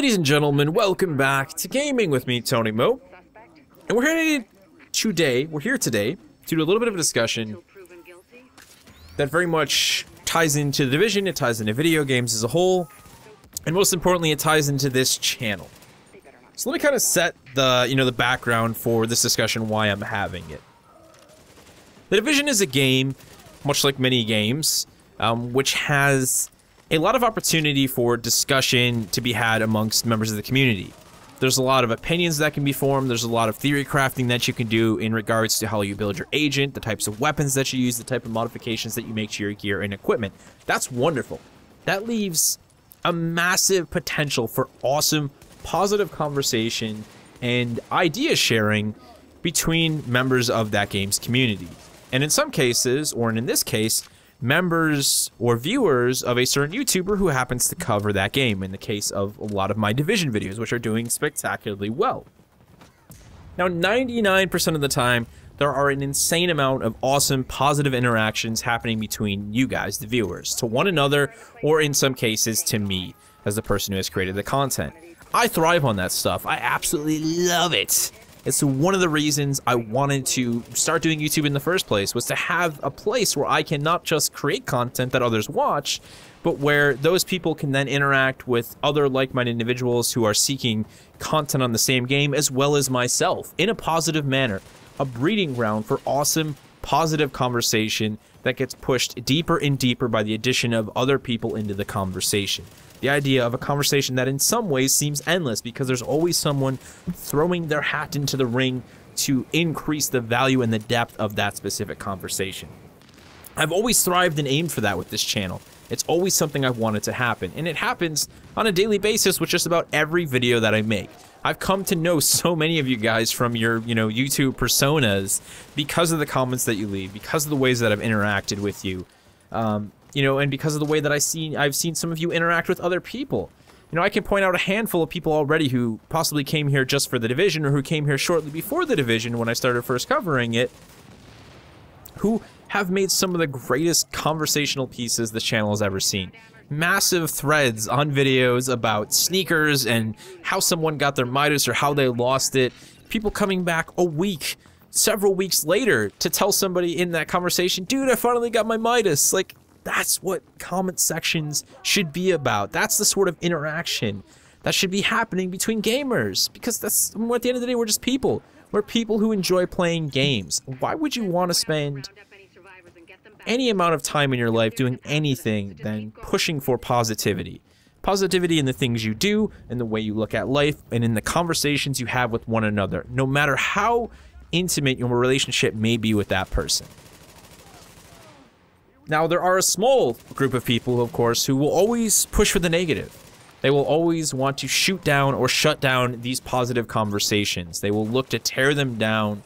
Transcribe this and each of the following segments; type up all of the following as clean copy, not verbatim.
Ladies and gentlemen, welcome back to Gaming with me, Tony Mo. And we're here today to do a little bit of a discussion that very much ties into The Division, it ties into video games as a whole, and most importantly, it ties into this channel. So let me kind of set the background for this discussion, why I'm having it. The Division is a game, much like many games, which has a lot of opportunity for discussion to be had amongst members of the community. There's a lot of opinions that can be formed, there's a lot of theory crafting that you can do in regards to how you build your agent, the types of weapons that you use, the type of modifications that you make to your gear and equipment. That's wonderful. That leaves a massive potential for awesome, positive conversation and idea sharing between members of that game's community. And in some cases, or in this case, members or viewers of a certain YouTuber who happens to cover that game, in the case of a lot of my Division videos, which are doing spectacularly well. Now, 99% of the time, there are an insane amount of awesome, positive interactions happening between you guys, the viewers, to one another, or in some cases, to me, as the person who has created the content. I thrive on that stuff. I absolutely love it. It's one of the reasons I wanted to start doing YouTube in the first place, was to have a place where I can not just create content that others watch, but where those people can then interact with other like-minded individuals who are seeking content on the same game, as well as myself, in a positive manner. A breeding ground for awesome, positive conversation that gets pushed deeper and deeper by the addition of other people into the conversation. The idea of a conversation that in some ways seems endless, because there's always someone throwing their hat into the ring to increase the value and the depth of that specific conversation. I've always thrived and aimed for that with this channel. It's always something I've wanted to happen, and it happens on a daily basis with just about every video that I make. I've come to know so many of you guys from your, YouTube personas because of the comments that you leave, because of the ways that I've interacted with you. And because of the way that I've seen some of you interact with other people. I can point out a handful of people already who possibly came here just for The Division, or who came here shortly before The Division when I started first covering it, who have made some of the greatest conversational pieces this channel has ever seen. Massive threads on videos about sneakers and how someone got their Midas or how they lost it. People coming back a week, several weeks later to tell somebody in that conversation, dude, I finally got my Midas. Like, that's what comment sections should be about. That's the sort of interaction that should be happening between gamers, because at the end of the day, we're just people. We're people who enjoy playing games. Why would you want to spend any amount of time in your life doing anything than pushing for positivity? Positivity in the things you do, in the way you look at life, and in the conversations you have with one another, no matter how intimate your relationship may be with that person. Now, there are a small group of people, of course, who will always push for the negative. They will always want to shoot down or shut down these positive conversations. They will look to tear them down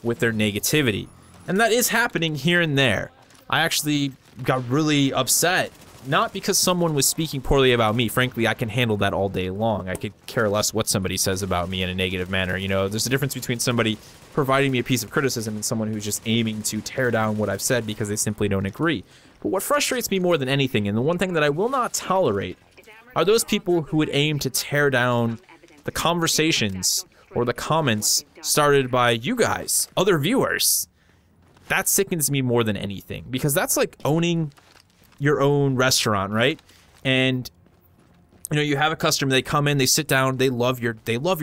with their negativity. And that is happening here and there. I actually got really upset, not because someone was speaking poorly about me. Frankly, I can handle that all day long. I could care less what somebody says about me in a negative manner. There's a difference between somebody providing me a piece of criticism and someone who's just aiming to tear down what I've said because they simply don't agree. But what frustrates me more than anything, and the one thing that I will not tolerate, are those people who would aim to tear down the conversations or the comments started by you guys, other viewers. That sickens me more than anything, because that's like owning your own restaurant, right? And you have a customer, they come in, they sit down, they love your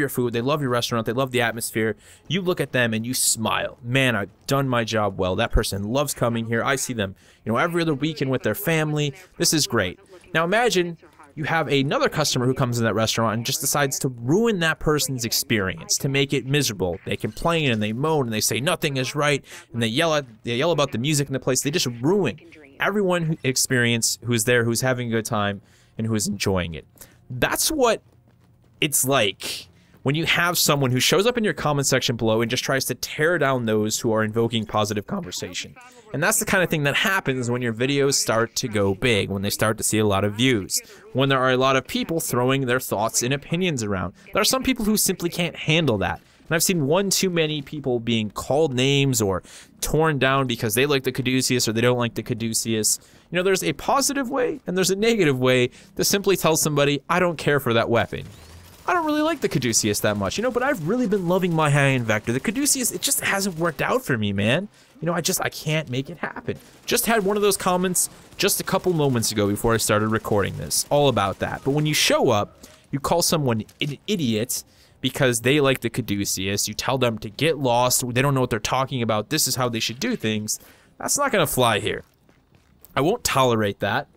food, they love your restaurant, they love the atmosphere. You look at them and you smile. Man, I've done my job well. That person loves coming here. I see them, every other weekend with their family. This is great. Now imagine you have another customer who comes in that restaurant and just decides to ruin that person's experience, to make it miserable. They complain and they moan and they say nothing is right, and they yell about the music in the place. They just ruin everyone who's there, who's having a good time, and who is enjoying it. That's what it's like when you have someone who shows up in your comment section below and just tries to tear down those who are invoking positive conversation. And that's the kind of thing that happens when your videos start to go big, when they start to see a lot of views, when there are a lot of people throwing their thoughts and opinions around. There are some people who simply can't handle that. And I've seen one too many people being called names or torn down because they like the Caduceus or they don't like the Caduceus. You know, there's a positive way and there's a negative way to simply tell somebody, I don't care for that weapon. I don't really like the Caduceus that much, you know, but I've really been loving my high-end Vector. The Caduceus, it just hasn't worked out for me, man. You know, I can't make it happen. Just had one of those comments just a couple moments ago before I started recording this, all about that. But when you show up, you call someone an idiot because they like the Caduceus, you tell them to get lost, they don't know what they're talking about, this is how they should do things, that's not gonna fly here. I won't tolerate that.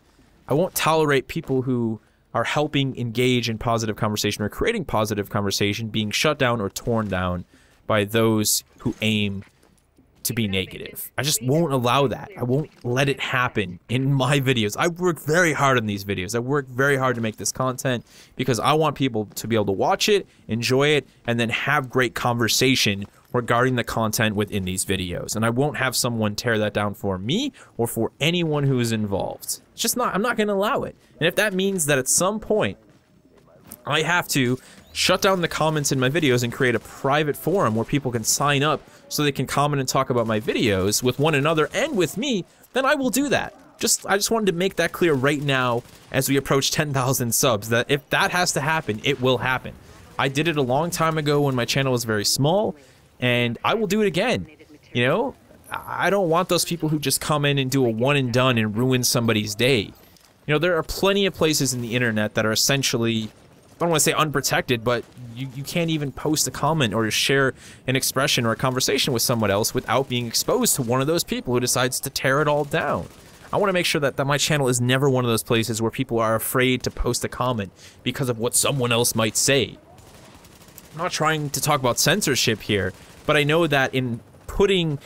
I won't tolerate people who are helping engage in positive conversation or creating positive conversation being shut down or torn down by those who aim to be negative. I just won't allow that. I won't let it happen in my videos. I work very hard on these videos. I work very hard to make this content because I want people to be able to watch it, enjoy it, and then have great conversation regarding the content within these videos. And I won't have someone tear that down for me or for anyone who is involved. It's just not, I'm not gonna allow it. And if that means that at some point I have to shut down the comments in my videos and create a private forum where people can sign up so they can comment and talk about my videos with one another and with me, then I will do that. I just wanted to make that clear right now as we approach 10,000 subs, that if that has to happen, it will happen. I did it a long time ago when my channel was very small, and I will do it again. You know, I don't want those people who just come in and do a one and done and ruin somebody's day. You know, there are plenty of places in the internet that are essentially, I don't want to say unprotected, but you can't even post a comment or share an expression or a conversation with someone else without being exposed to one of those people who decides to tear it all down. I want to make sure that my channel is never one of those places where people are afraid to post a comment because of what someone else might say. I'm not trying to talk about censorship here, but I know that in putting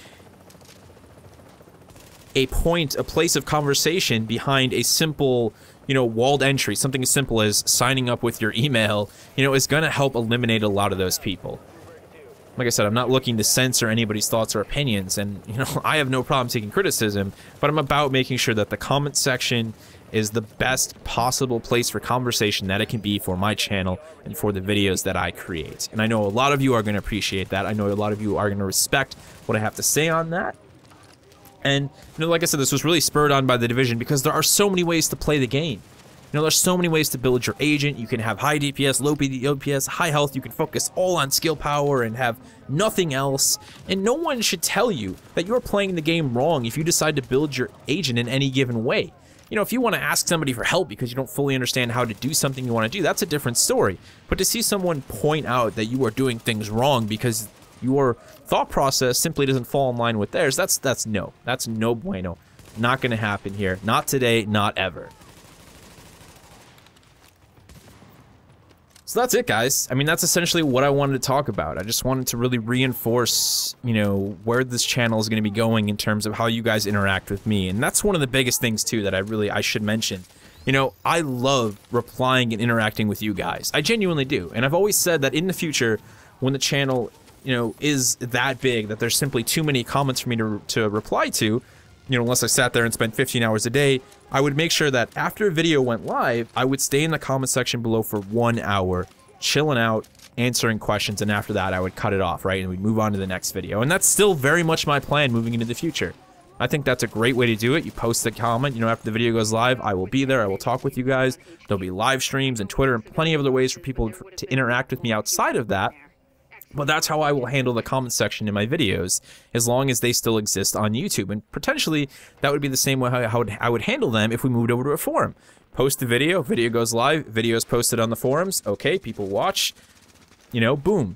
a place of conversation behind a simple, you know, walled entry, something as simple as signing up with your email, you know, is going to help eliminate a lot of those people. Like I said, I'm not looking to censor anybody's thoughts or opinions, and, you know, I have no problem taking criticism, but I'm about making sure that the comment section is the best possible place for conversation that it can be for my channel and for the videos that I create. And I know a lot of you are going to appreciate that. I know a lot of you are going to respect what I have to say on that. And, you know, like I said, this was really spurred on by The Division because there are so many ways to play the game. You know, there's so many ways to build your agent. You can have high DPS, low DPS, high health. You can focus all on skill power and have nothing else. And no one should tell you that you're playing the game wrong if you decide to build your agent in any given way. You know, if you want to ask somebody for help because you don't fully understand how to do something you want to do, that's a different story. But to see someone point out that you are doing things wrong because your thought process simply doesn't fall in line with theirs, that's no bueno. Not going to happen here. Not today, not ever. So that's it, guys. I mean, that's essentially what I wanted to talk about. I just wanted to really reinforce, you know, where this channel is going to be going in terms of how you guys interact with me. And that's one of the biggest things, too, that I should mention. You know, I love replying and interacting with you guys. I genuinely do. And I've always said that in the future, when the channel, you know, is that big, that there's simply too many comments for me to reply to, you know, unless I sat there and spent 15 hours a day, I would make sure that after a video went live, I would stay in the comment section below for 1 hour, chilling out, answering questions, and after that, I would cut it off, right? And we'd move on to the next video. And that's still very much my plan moving into the future. I think that's a great way to do it. You post a comment, you know, after the video goes live, I will be there, I will talk with you guys. There'll be live streams and Twitter and plenty of other ways for people to interact with me outside of that. But that's how I will handle the comment section in my videos, as long as they still exist on YouTube. And potentially, that would be the same way I would handle them if we moved over to a forum. Post the video, video goes live, video is posted on the forums, okay, people watch, you know, boom.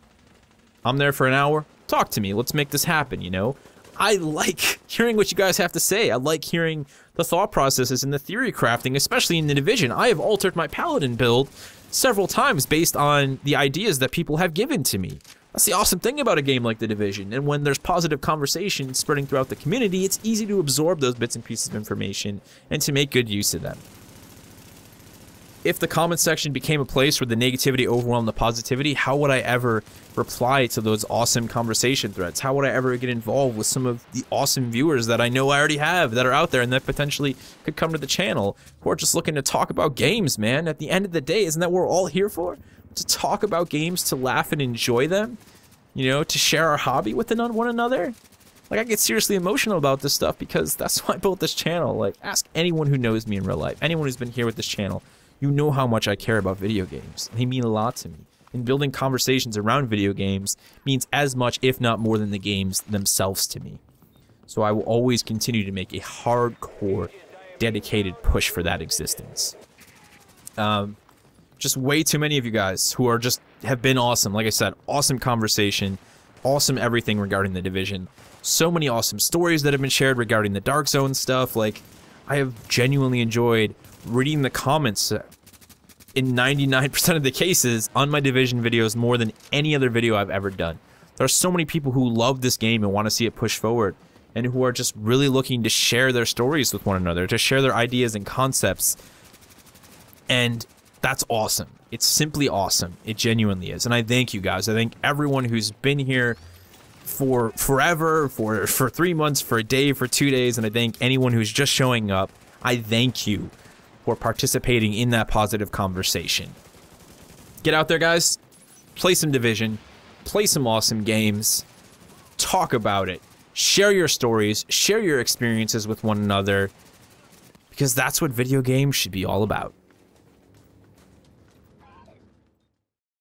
I'm there for an hour, talk to me, let's make this happen, you know? I like hearing what you guys have to say. I like hearing the thought processes and the theory crafting, especially in The Division. I have altered my Paladin build several times based on the ideas that people have given to me. That's the awesome thing about a game like The Division, and when there's positive conversation spreading throughout the community, it's easy to absorb those bits and pieces of information and to make good use of them. If the comment section became a place where the negativity overwhelmed the positivity, how would I ever reply to those awesome conversation threads? How would I ever get involved with some of the awesome viewers that I know I already have that are out there and that potentially could come to the channel who are just looking to talk about games, man? At the end of the day, isn't that what we're all here for? To talk about games, to laugh and enjoy them? you know, to share our hobby with one another. Like, I get seriously emotional about this stuff because that's why I built this channel. Like, ask anyone who knows me in real life, anyone who's been here with this channel, you know how much I care about video games. They mean a lot to me. And building conversations around video games means as much, if not more, than the games themselves to me. So I will always continue to make a hardcore, dedicated push for that existence. Just way too many of you guys who are have been awesome. Like I said, awesome conversation, awesome everything regarding the Division. So many awesome stories that have been shared regarding the Dark Zone stuff. Like, I have genuinely enjoyed reading the comments in 99% of the cases on my Division videos more than any other video I've ever done. There are so many people who love this game and want to see it push forward, and who are just really looking to share their stories with one another, to share their ideas and concepts. And that's awesome. It's simply awesome. It genuinely is. And I thank you guys. I thank everyone who's been here for forever, for 3 months, for a day, for 2 days, and I thank anyone who's just showing up. I thank you for participating in that positive conversation. Get out there, guys. Play some Division. Play some awesome games. Talk about it. Share your stories. Share your experiences with one another. Because that's what video games should be all about.